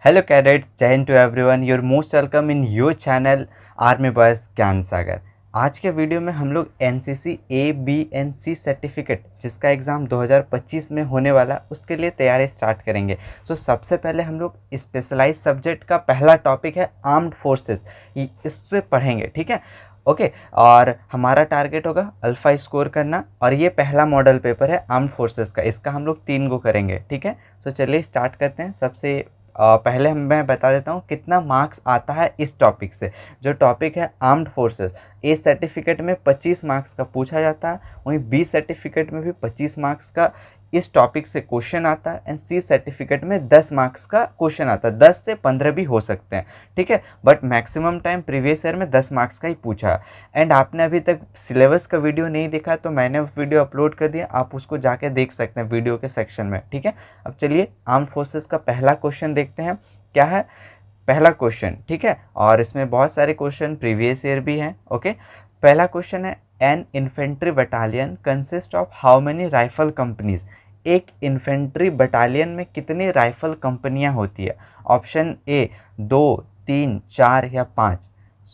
Hello cadets, जय हिंद to everyone. Your most welcome in your channel army boys Gyan Sagar. आज के वीडियो में हम लोग एनसीसी ABNC सर्टिफिकेट जिसका एग्ज़ाम 2025 में होने वाला उसके लिए तैयारी स्टार्ट करेंगे। तो सबसे पहले हम लोग स्पेशलाइज सब्जेक्ट का पहला टॉपिक है आर्म्ड फोर्सेस, इससे पढ़ेंगे, ठीक है। ओके और हमारा टारगेट होगा अल्फ़ा स्कोर करना और ये पहला मॉडल पेपर है आर्म्ड फोर्सेस का, इसका हम लोग 3 को करेंगे, ठीक है। तो चलिए स्टार्ट करते हैं। सबसे पहले मैं बता देता हूँ कितना मार्क्स आता है इस टॉपिक से। जो टॉपिक है आर्म्ड फोर्सेस, ए सर्टिफिकेट में 25 मार्क्स का पूछा जाता है, वहीं बी सर्टिफिकेट में भी 25 मार्क्स का इस टॉपिक से क्वेश्चन आता है एंड सी सर्टिफिकेट में 10 मार्क्स का क्वेश्चन आता है। 10 से 15 भी हो सकते हैं, ठीक है, but maximum time previous year में 10 मार्क्स का ही पूछा है। एंड आपने अभी तक सिलेबस का वीडियो नहीं देखा तो मैंने वीडियो अपलोड कर दिया, आप उसको जाके देख सकते हैं वीडियो के सेक्शन में, ठीक है। अब चलिए आर्म्ड फोर्सेस का पहला क्वेश्चन देखते हैं क्या है। पहला क्वेश्चन, ठीक है, और इसमें बहुत सारे क्वेश्चन प्रीवियस ईयर भी हैं। ओके, पहला क्वेश्चन है an infantry battalion consist of how many rifle companies. एक इन्फेंट्री बटालियन में कितनी राइफल कंपनियां होती है? ऑप्शन ए 2, 3, 4 या 5।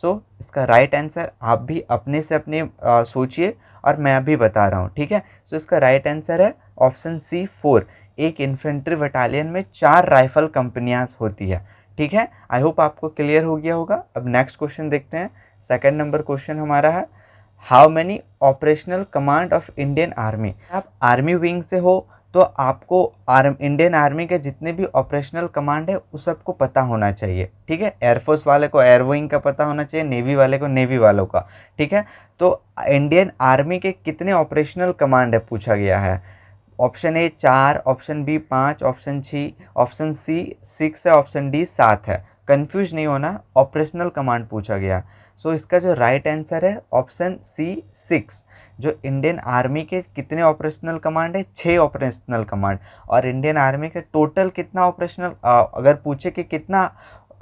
सो इसका राइट आंसर आप भी अपने से अपने सोचिए और मैं अभी बता रहा हूँ, ठीक है। सो इसका राइट आंसर है ऑप्शन सी 4। एक इन्फेंट्री बटालियन में 4 राइफल कंपनियां होती है, ठीक है। आई होप आपको क्लियर हो गया होगा। अब नेक्स्ट क्वेश्चन देखते हैं। सेकंड नंबर क्वेश्चन हमारा है how many operational command of Indian army. आप आर्मी विंग से हो तो आपको इंडियन आर्मी के जितने भी ऑपरेशनल कमांड है उस सबको पता होना चाहिए, ठीक है। एयरफोर्स वाले को एयर विंग का पता होना चाहिए, नेवी वाले को नेवी वालों का, ठीक है। तो इंडियन आर्मी के कितने ऑपरेशनल कमांड है पूछा गया है। Option A 4, option B 5, option C 6 है, ऑप्शन डी 7 है। कंफ्यूज नहीं होना, ऑपरेशनल कमांड पूछा गया। सो इसका जो राइट आंसर है ऑप्शन सी 6। जो इंडियन आर्मी के कितने ऑपरेशनल कमांड है? 6 ऑपरेशनल कमांड। और इंडियन आर्मी के टोटल कितना ऑपरेशनल, अगर पूछे कि कितना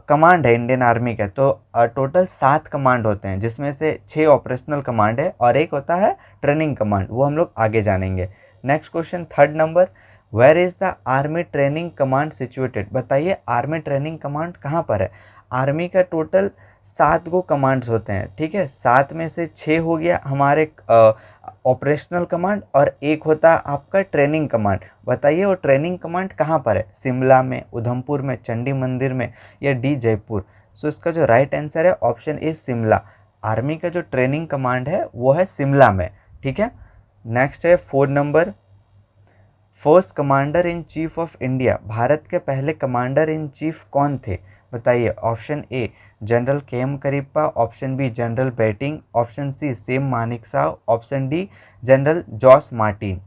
कमांड है इंडियन आर्मी का, तो टोटल 7 कमांड होते हैं, जिसमें से 6 ऑपरेशनल कमांड है और एक होता है ट्रेनिंग कमांड, वो हम लोग आगे जानेंगे। Next question third number, where is the army training command situated. बताइए आर्मी ट्रेनिंग कमांड कहाँ पर है। आर्मी का टोटल 7 गो कमांड्स होते हैं, ठीक है। 7 में से 6 हो गया हमारे ऑपरेशनल कमांड और एक होता है आपका ट्रेनिंग कमांड। बताइए वो ट्रेनिंग कमांड कहाँ पर है? शिमला में, उधमपुर में, चंडी मंदिर में या डी जयपुर। सो इसका जो राइट आंसर है ऑप्शन ए शिमला। आर्मी का जो ट्रेनिंग कमांड है वो है शिमला में, ठीक है। नेक्स्ट है 4 number, first commander in chief of India. Bharat के पहले कमांडर इन चीफ कौन थे? बताइए। Option A general KM Cariappa, option B general बेटिंग, option C Sam Manekshaw, option D general Jos Martin.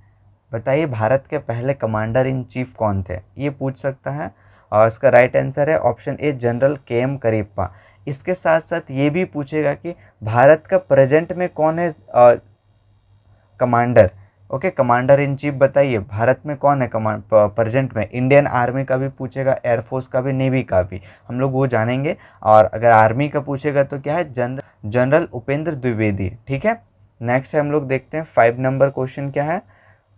बताइए भारत के पहले कमांडर इन चीफ कौन थे, ये पूछ सकता है। और इसका राइट आंसर है option A general KM Cariappa. इसके साथ साथ ये भी पूछेगा कि भारत का प्रेजेंट में कौन है commander. Okay, commander in chief बताइए भारत में कौन है कमांड प्रेजेंट में। इंडियन आर्मी का भी पूछेगा, एयरफोर्स का भी, नेवी का भी, हम लोग वो जानेंगे। और अगर आर्मी का पूछेगा तो क्या है, जनरल उपेंद्र द्विवेदी, ठीक है। नेक्स्ट है हम लोग देखते हैं 5 नंबर क्वेश्चन क्या है,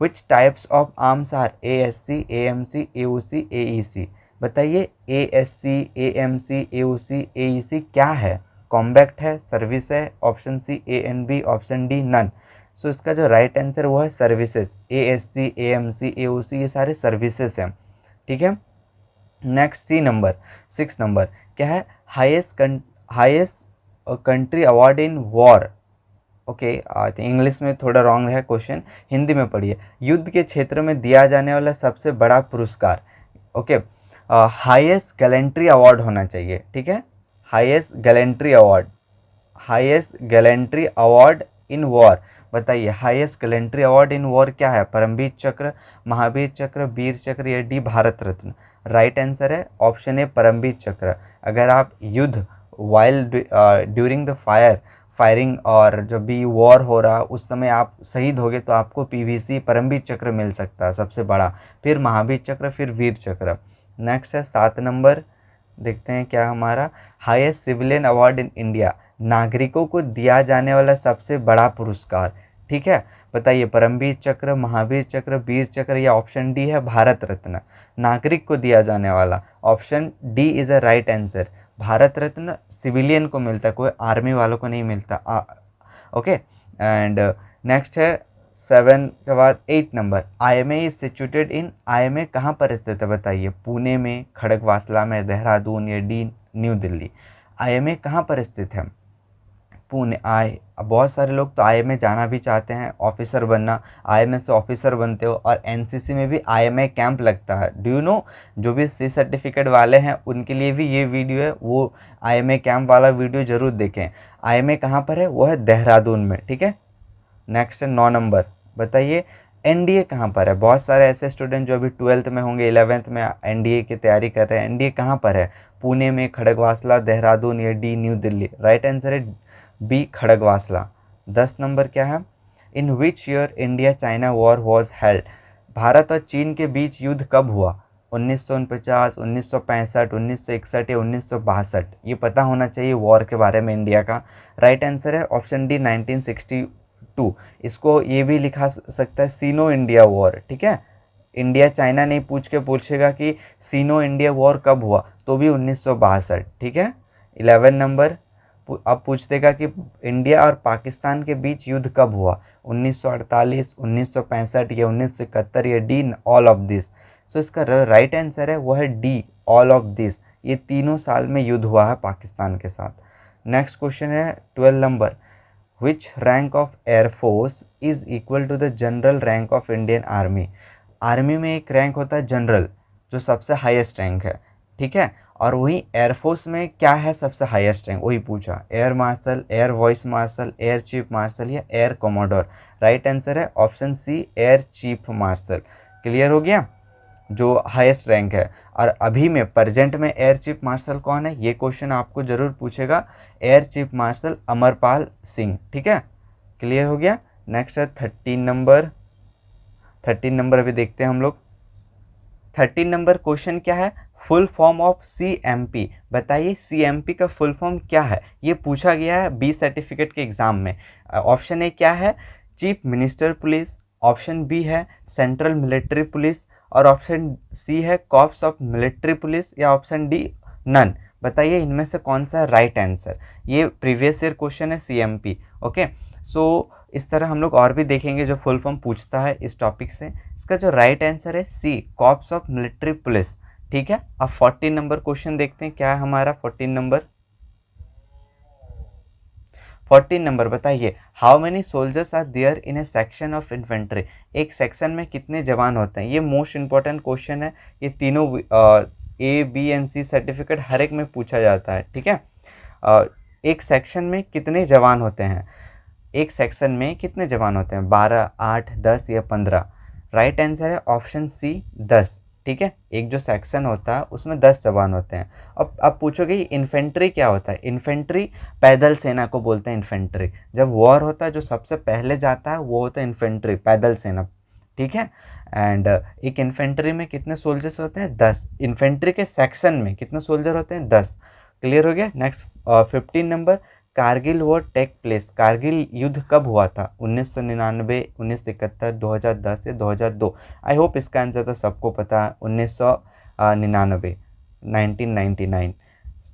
which types of arms are ASC, AMC, AOC, AEC। बताइए ASC, AMC, AOC, AEC क्या है? कॉम्बैक्ट है, सर्विस है, option C A and B, option D none. So इसका जो राइट आंसर वो है सर्विसेज। ASC, AMC, AOC ये सारे सर्विसेज हैं, ठीक है। नेक्स्ट 6 नंबर क्या है, highest country award in war. Okay, English में थोड़ा रॉन्ग है क्वेश्चन, हिंदी में पढ़िए। युद्ध के क्षेत्र में दिया जाने वाला सबसे बड़ा पुरस्कार। ओके, हाईएस्ट गैलेंट्री अवार्ड होना चाहिए, ठीक है। Highest gallantry award in war. बताइए highest gallantry award in war क्या है? परमवीर चक्र, महावीर चक्र, वीर चक्र या D Bharat Ratna. Right answer है ऑप्शन ए परमवीर चक्र। अगर आप युद्ध वाइल ड्यूरिंग द फायरिंग और जब भी वॉर हो रहा उस समय आप शहीद हो गए तो आपको PVC परमवीर चक्र मिल सकता है सबसे बड़ा, फिर महावीर चक्र, फिर वीर चक्र। नेक्स्ट है 7 नंबर, देखते हैं क्या हमारा, highest civilian award in India. नागरिकों को दिया जाने वाला सबसे बड़ा पुरस्कार, ठीक है। बताइए परमवीर चक्र, महावीर चक्र, वीर चक्र या ऑप्शन डी है भारत रत्न। नागरिक को दिया जाने वाला, option D is a right answer. Bharat Ratna civilian को मिलता है, कोई आर्मी वालों को नहीं मिलता। ओके, एंड नेक्स्ट है 7 के बाद 8 number, IMA is situated in, IMA कहाँ पर स्थित है बताइए, पुणे में, खड़गवासला में, देहरादून या डी न्यू दिल्ली। IMA कहाँ पर स्थित है, पुणे। अब बहुत सारे लोग तो IMA जाना भी चाहते हैं, ऑफिसर बनना, IMA से ऑफिसर बनते हो, और NCC में भी IMA कैंप लगता है। डू यू नो, जो भी C सर्टिफिकेट वाले हैं उनके लिए भी ये वीडियो है, वो IMA कैंप वाला वीडियो ज़रूर देखें। IMA कहाँ पर है, वो है देहरादून में, ठीक है। नेक्स्ट है 9 नंबर, बताइए NDA कहाँ पर है। बहुत सारे ऐसे स्टूडेंट जो अभी 12th में होंगे, 11th में NDA की तैयारी कर रहे हैं, NDA कहाँ पर है, पुणे में, खड़गवासला, देहरादून या D new Delhi. Right answer है बी खड़गवासला। 10 नंबर क्या है, in which year India China war was held, Bharat और चीन के बीच युद्ध कब हुआ, 1949, 1965, 1961 या 1962। ये पता होना चाहिए वॉर के बारे में इंडिया का। राइट आंसर है ऑप्शन डी 1962। इसको ये भी लिखा सकता है सीनो इंडिया वॉर, ठीक है। इंडिया चाइना नहीं पूछ के पूछेगा कि सीनो इंडिया वॉर कब हुआ, तो भी 1962, ठीक है। 11 नंबर, अब पूछ देगा कि इंडिया और पाकिस्तान के बीच युद्ध कब हुआ, 1948, 1965 या 1971 या डी ऑल ऑफ दिस। सो इसका राइट आंसर है वो है डी ऑल ऑफ दिस। ये तीनों साल में युद्ध हुआ है पाकिस्तान के साथ। नेक्स्ट क्वेश्चन है 12 number, which rank of air force is equal to the general rank of Indian army. Army में एक रैंक होता है जनरल, जो सबसे हाईएस्ट रैंक है, ठीक है। और वही एयरफोर्स में क्या है सबसे हाईएस्ट रैंक, वही पूछा, air marshal, air vice marshal, air chief marshal या एयर कमोडोर। राइट आंसर है option C air chief marshal. Clear हो गया, जो हाईएस्ट रैंक है। और अभी में प्रेजेंट में एयर चीफ मार्शल कौन है, ये क्वेश्चन आपको जरूर पूछेगा, air chief martial Amarpal Singh, ठीक है। क्लियर हो गया। नेक्स्ट है 13 नंबर। 13 नंबर अभी देखते हैं हम लोग। 13 नंबर क्वेश्चन क्या है, फुल फॉर्म ऑफ CMP, बताइए CMP का फुल फॉर्म क्या है। ये पूछा गया है B सर्टिफिकेट के एग्जाम में। ऑप्शन ए क्या है, chief minister police, option B है सेंट्रल मिलिट्री पुलिस, और ऑप्शन सी है कॉर्प्स ऑफ मिलिट्री पुलिस, या ऑप्शन डी नन। बताइए इनमें से कौन सा राइट आंसर। ये प्रीवियस ईयर क्वेश्चन है CMP, ओके। सो इस तरह हम लोग और भी देखेंगे जो फुल फॉर्म पूछता है इस टॉपिक से। इसका जो राइट आंसर है सी कॉर्प्स ऑफ मिलिट्री पुलिस, ठीक है। अब 14 नंबर क्वेश्चन देखते हैं क्या है हमारा। 14 नंबर, 14 नंबर बताइए, how many soldiers are there in a section of infantry. एक सेक्शन में कितने जवान होते हैं। ये मोस्ट इंपॉर्टेंट क्वेश्चन है। ये तीनों A, B and C certificate हर एक में पूछा जाता है, ठीक है। एक सेक्शन में कितने जवान होते हैं, एक सेक्शन में कितने जवान होते हैं, 12, 8, 10 या 15। राइट आंसर है ऑप्शन सी 10, ठीक है। एक जो सेक्शन होता है उसमें 10 जवान होते हैं। अब पूछोगे इन्फेंट्री क्या होता है। इन्फेंट्री पैदल सेना को बोलते हैं इन्फेंट्री। जब वॉर होता है जो सबसे पहले जाता है वो होता है इन्फेंट्री, पैदल सेना, ठीक है। एंड एक इन्फेंट्री में कितने सोल्जर्स होते हैं, 10। इन्फेंट्री के सेक्शन में कितने सोल्जर होते हैं, 10। क्लियर हो गया। Next 15 number, Kargil war take place, Kargil युद्ध कब हुआ था, 1999, 1971, 2010 या 2002। आई होप इसका आंसर तो सबको पता है, 1999, 1999।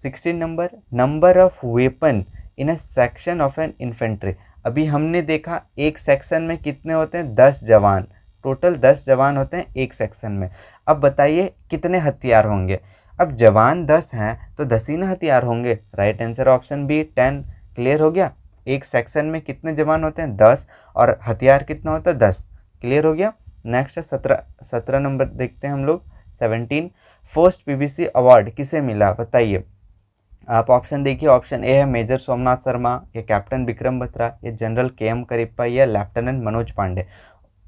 16 number, number of weapon in a section of an infantry. अभी हमने देखा एक सेक्शन में कितने होते हैं, 10 जवान, टोटल 10 जवान होते हैं एक सेक्शन में। अब बताइए कितने हथियार होंगे। अब जवान 10 हैं तो 10 ही ना हथियार होंगे। Right answer option B 10। Clear हो गया। एक सेक्शन में कितने जवान होते हैं, 10, और हथियार कितना होता है, 10। क्लियर हो गया। नेक्स्ट है 17 नंबर देखते हैं हम लोग। 17, फर्स्ट PVC अवार्ड किसे मिला बताइए। आप ऑप्शन देखिए, ऑप्शन ए है मेजर सोमनाथ शर्मा, या कैप्टन विक्रम बत्रा, या जनरल KM करिप्पा, या लेफ्टिनेंट मनोज पांडे।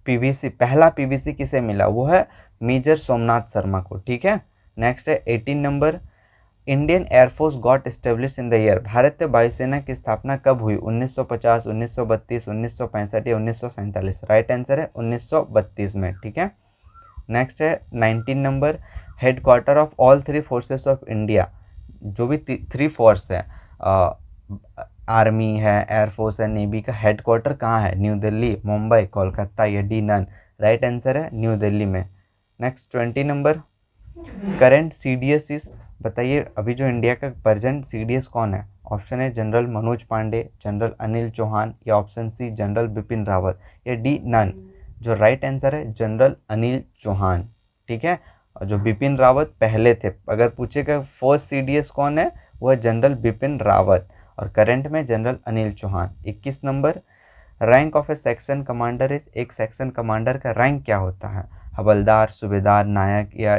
PVC, पहला PVC किसे मिला, वो है मेजर सोमनाथ शर्मा को, ठीक है। नेक्स्ट है 18 number, Indian air force got establish in the year, भारतीय वायुसेना की स्थापना कब हुई, 1950, 1932, 1965 या 1947। राइट आंसर है 1932 में, ठीक है। नेक्स्ट है 19 number, headquarter of all 3 forces of India, जो भी 3 फोर्स है, आर्मी है, एयरफोर्स है, नेवी का हेडक्वार्टर कहाँ है, न्यू दिल्ली, मुंबई, कोलकाता या डी नन। राइट आंसर है न्यू दिल्ली में। Next 20 number, current CDS is, बताइए अभी जो इंडिया का प्रेजेंट CDS कौन है? ऑप्शन है जनरल मनोज पांडे, जनरल अनिल चौहान, या option C general Bipin Rawat, या डी नन। जो राइट आंसर है जनरल अनिल चौहान, ठीक है। और जो बिपिन रावत पहले थे, अगर पूछेगा फर्स्ट CDS कौन है, वो है जनरल बिपिन रावत, और करंट में general Anil Chauhan. 21 number, rank of a section commander is, एक सेक्शन कमांडर का रैंक क्या होता है? हवलदार, सूबेदार, नायक, या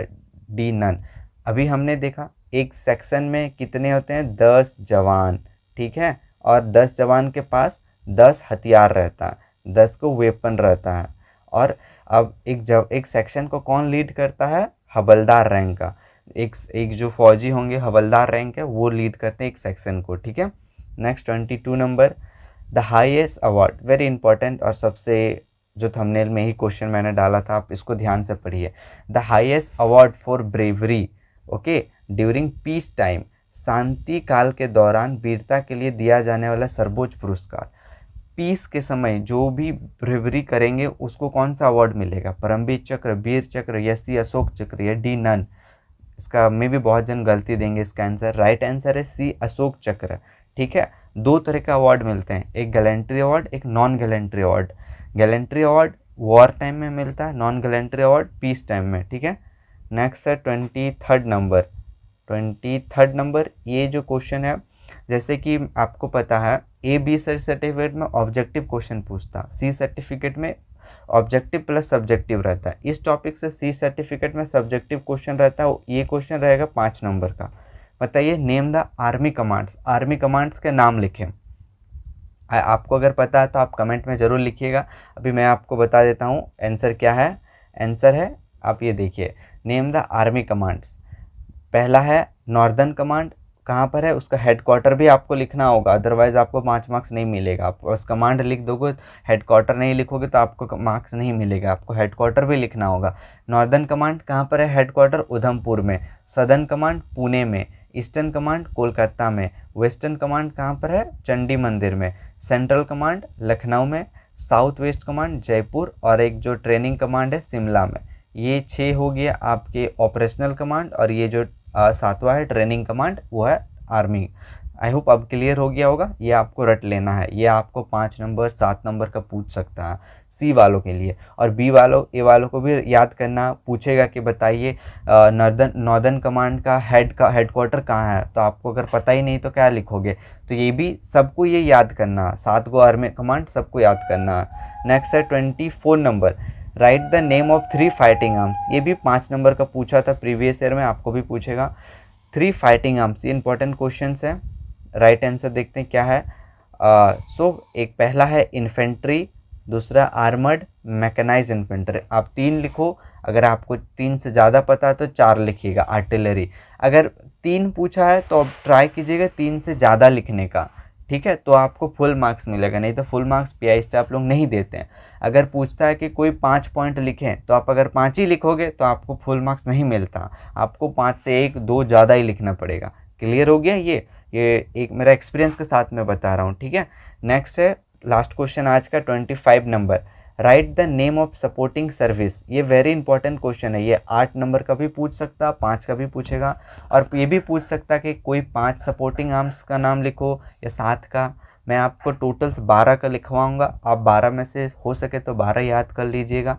डी नन। अभी हमने देखा एक सेक्शन में कितने होते हैं? 10 जवान, ठीक है, और 10 जवान के पास 10 हथियार रहता है, 10 को वेपन रहता है। और अब एक सेक्शन को कौन लीड करता है? हवलदार रैंक का, एक जो फौजी होंगे हवलदार रैंक है वो लीड करते हैं एक सेक्शन को, ठीक है। Next 22 number, the highest award, very important, और सबसे जो थंबनेल में ही क्वेश्चन मैंने डाला था, आप इसको ध्यान से पढ़िए। The highest award for bravery, okay, during peace time, शांति काल के दौरान वीरता के लिए दिया जाने वाला सर्वोच्च पुरस्कार। पीस के समय जो भी ब्रेवरी करेंगे उसको कौन सा अवार्ड मिलेगा? परमवीर चक्र, वीर चक्र, या सी अशोक चक्र, या डी नन। इसका में भी बहुत जन गलती देंगे इसका आंसर। राइट आंसर है सी अशोक चक्र, ठीक है। 2 तरह का अवार्ड मिलते हैं, एक गैलेंट्री अवार्ड, एक non gallantry award. Gallantry award war time में मिलता है, non gallantry award peace time में, ठीक है। नेक्स्ट है 23rd नंबर। 23rd नंबर, ये जो क्वेश्चन है, जैसे कि आपको पता है A-B सर्टिफिकेट में ऑब्जेक्टिव क्वेश्चन पूछता, C सर्टिफिकेट में ऑब्जेक्टिव प्लस सब्जेक्टिव रहता है। इस टॉपिक से C सर्टिफिकेट में सब्जेक्टिव क्वेश्चन रहता है, ये क्वेश्चन रहेगा 5 नंबर का। बताइए, name the army commands, army commands के नाम लिखें। आपको अगर पता है तो आप कमेंट में ज़रूर लिखिएगा, अभी मैं आपको बता देता हूँ आंसर क्या है। आंसर है, आप ये देखिए, नेम द आर्मी कमांड्स। पहला है नॉर्दर्न कमांड, कहाँ पर है उसका हेडक्वार्टर भी आपको लिखना होगा, अदरवाइज़ आपको 5 मार्क्स नहीं मिलेगा। आप बस कमांड लिख दोगे, हेडक्वार्टर नहीं लिखोगे तो आपको मार्क्स नहीं मिलेगा, आपको हेडक्वार्टर भी लिखना होगा। नॉर्दर्न कमांड कहाँ पर है? हेडक्वार्टर उधमपुर में। सदर्न कमांड पुणे में। ईस्टर्न कमांड कोलकाता में। वेस्टर्न कमांड कहाँ पर है? चंडी मंदिर में। सेंट्रल कमांड लखनऊ में। साउथ वेस्ट कमांड जयपुर, और एक जो ट्रेनिंग कमांड है शिमला में। ये 6 हो गया आपके ऑपरेशनल कमांड, और ये जो 7वां है ट्रेनिंग कमांड, वो है आर्मी। आई होप अब क्लियर हो गया होगा, ये आपको रट लेना है, ये आपको 5 नंबर 7 नंबर का पूछ सकता है सी वालों के लिए। और बी वालों ए वालों को भी याद करना, पूछेगा कि बताइए नॉर्दर्न कमांड का हेडक्वार्टर कहाँ है, तो आपको अगर पता ही नहीं तो क्या लिखोगे, तो ये भी सबको ये याद करना, 7 गो आर्मी कमांड सबको याद करना। नेक्स्ट है 24 number, right the name of 3 fighting arms. ये भी 5 नंबर का पूछा था प्रीवियस ईयर में, आपको भी पूछेगा। 3 फाइटिंग आर्म्स, ये इंपॉर्टेंट क्वेश्चन है। राइट आंसर देखते हैं क्या है। एक पहला है इन्फेंट्री, दूसरा आर्मर्ड, मैकेनाइज्ड इन्फेंट्री। आप 3 लिखो, अगर आपको 3 से ज़्यादा पता है तो 4 लिखिएगा। आर्टिलरी, अगर 3 पूछा है तो अब ट्राई कीजिएगा 3 से ज़्यादा लिखने का, ठीक है, तो आपको फुल मार्क्स मिलेगा, नहीं तो फुल मार्क्स PI स्टाफ लोग नहीं देते हैं। अगर पूछता है कि कोई 5 पॉइंट लिखें, तो आप अगर 5 ही लिखोगे तो आपको फुल मार्क्स नहीं मिलता, आपको 5 से 1-2 ज़्यादा ही लिखना पड़ेगा। क्लियर हो गया? ये एक मेरा एक्सपीरियंस के साथ में बता रहा हूँ, ठीक है। नेक्स्ट है लास्ट क्वेश्चन आज का 25 number, right the name of supporting service. ये वेरी इंपॉर्टेंट क्वेश्चन है, ये 8 नंबर का भी पूछ सकता, 5 का भी पूछेगा, और ये भी पूछ सकता कि कोई 5 सपोर्टिंग आर्म्स का नाम लिखो या 7 का। मैं आपको टोटल्स 12 का लिखवाऊंगा, आप 12 में से हो सके तो 12 याद कर लीजिएगा।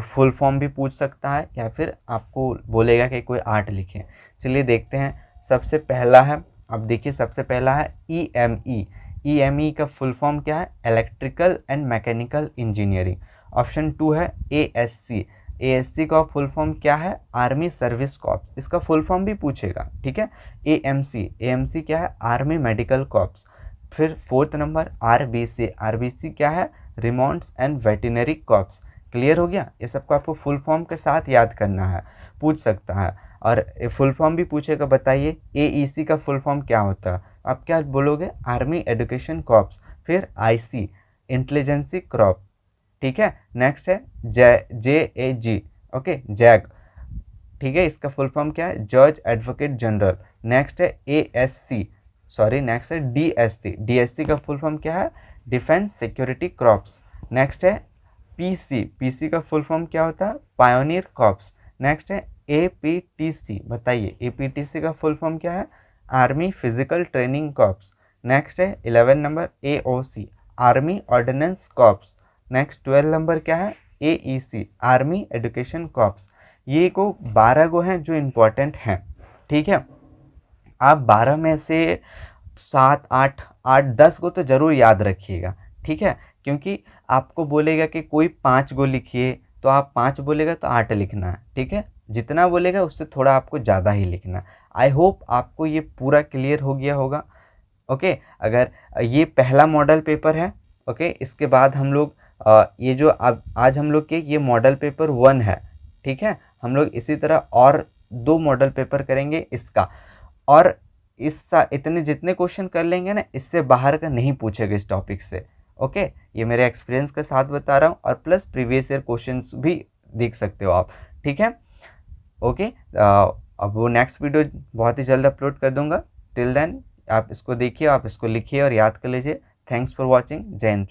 फुल फॉर्म भी पूछ सकता है, या फिर आपको बोलेगा कि कोई 8 लिखें। चलिए देखते हैं। सबसे पहला है, अब देखिए, सबसे पहला है EME। EME का फुल फॉर्म क्या है? Electrical and mechanical engineering. Option 2 है ASC। ASC का फुल फॉर्म क्या है? आर्मी सर्विस कॉर्प्स, इसका फुल फॉर्म भी पूछेगा, ठीक है। AMC क्या है? Army medical corps. फिर 4th नंबर RBC। RBC क्या है? रिमॉन्ड्स एंड वेटिनरी कॉर्प्स। क्लियर हो गया? ये सबको आपको फुल फॉर्म के साथ याद करना है, पूछ सकता है। और फुल फॉर्म भी पूछेगा, बताइए AEC का फुल फॉर्म क्या होता है? आप क्या बोलोगे? Army education corps. फिर IC इंटेलिजेंसी कॉर्प्स, ठीक है। नेक्स्ट है JAG, ओके, जैग, ठीक है, इसका फुल फॉर्म क्या है? जज एडवोकेट जनरल। नेक्स्ट है नेक्स्ट है DSC। DSC का फुल फॉर्म क्या है? Defence security corps. नेक्स्ट है PC का फुल फॉर्म क्या होता है? Pioneer corps. नेक्स्ट है APTC, बताइए APTC का फुल फॉर्म क्या है? Army physical training corps. Next है 11 number AOC, army ordinance corps. Next 12 number क्या है? AEC, army education corps. ये को 12 गो हैं जो इम्पोर्टेंट हैं, ठीक है। आप 12 में से 7 8 8 10 को तो ज़रूर याद रखिएगा, ठीक है, क्योंकि आपको बोलेगा कि कोई 5 गो लिखिए तो आप 5 बोलेगा तो 8 लिखना है, ठीक है। जितना बोलेगा उससे थोड़ा आपको ज़्यादा ही लिखना है। आई होप आपको ये पूरा क्लियर हो गया होगा। ओके, अगर ये पहला मॉडल पेपर है, ओके, इसके बाद हम लोग ये जो आज हम लोग के ये मॉडल पेपर 1 है, ठीक है। हम लोग इसी तरह और 2 मॉडल पेपर करेंगे इसका, और इतने जितने क्वेश्चन कर लेंगे ना, इससे बाहर का नहीं पूछेगा इस टॉपिक से। ओके, ये मेरे एक्सपीरियंस के साथ बता रहा हूँ, और प्लस प्रीवियस ईयर क्वेश्चंस भी देख सकते हो आप, ठीक है। ओके, अब वो नेक्स्ट वीडियो बहुत ही जल्द अपलोड कर दूंगा। टिल देन आप इसको देखिए, आप इसको लिखिए और याद कर लीजिए। Thanks for watching. जय हिंद।